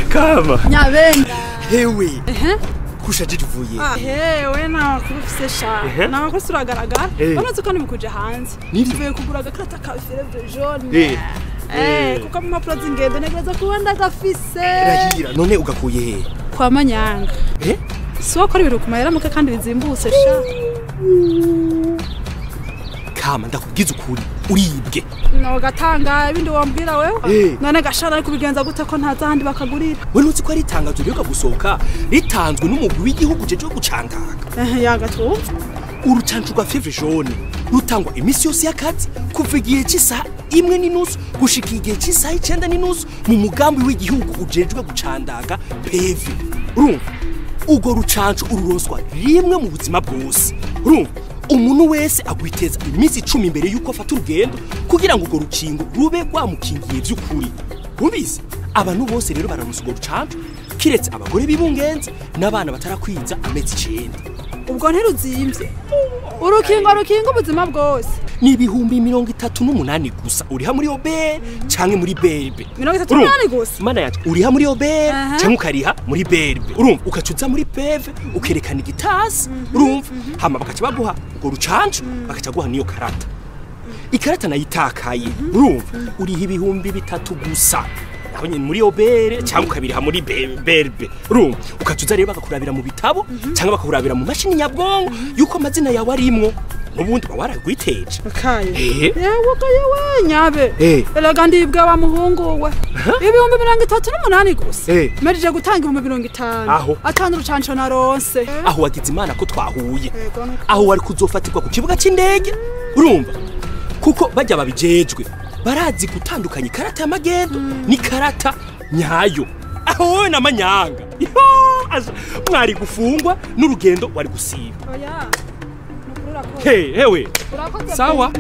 Kama. Nyabenda. Hewe. Kushaje tuvuye. Hewe na kurufise sha. Na ko suragaragara. Banaze ko nimukuje hanze. Nivuye kugura agakarata ka Fièvre-Jaune. Kuko mu mpapuro z'ingendo negereza kubanda gafise. Rahira none ugakuye he? Kwa manyanga. Siwo ko ibintu kumayera muke kandi bizimbutse sha. Kama ndakubwiza ukuri uribwe. No gatanga ibindi wambwira wewe. None gashara ari kubigenza gute ko ntaza handi bakagurira. Wewe nutsi ko ari itangazo ryo gusohoka ritanzwe n'umugwi w'igihugu ujejwe gucandaga. Yagatu. Urucanco rwa Fièvre-Jaune rutangwa iminsi yose y'akazi kuva igihe cy'isaha imwe n'inusu gushika igihe cy'isaha icenda n'inusu mu mugambi w'igihugu ujejwe gucandaga PV. Urumva ugo rucanco ururonswa rimwe mu buzima bwose. Urumva umuntu wese arwiteza iminsi 10 imbere yuko afata urugendo kugira ngo ugo rukingo rube rwamukingiye by'ukuri. Ubizi abantu bose rero bararonsa ugo rucanco kiretse abagore bibungenze n'abana batarakwiza amezi 9. Ubwo ntiruzimvye. Urukingo ubuzima bwose. Ni ibihumbi 38 gusa uriha muri obere canke muri berbe. 38 gusa. Mana yacu uriha muri obere canke ukariha muri berbe. Urumva ukacuza muri PV ukerekana igitasi. Urumva hama bakaca baguha ugo rucanco bakaca guha niyo karata. Ikarata nayitakaye. Urumva uriha ibihumbi 3 gusa. Naho nyine muri obere cyangwa ukabiriha muri berbe. Urumva ukacuza rero bakakurabira mu bitabo cyangwa bakakurabira mu mashini nyabwongo yuko amazina yawe arimwo. Nubundi waragwiteje. Akaye. Yewe nyabe. Elaga ndibwa wa muhungu we. Ibihumbi 38 gusa. Merije gutanga ibihumbi 50. Atanu rucanco naronse. Aho wagize imana ko twahuye. Aho wari kuzofatirwa ku kibuga cy'indege. Urumva kuko bajya babijejwe barazi gutandukanya ikarata y'amagendo ni karata nyayo. Aho wowe n'amanyanga mwari gufungwa n'urugendo wari gusiba. Oya. Hewe sawa.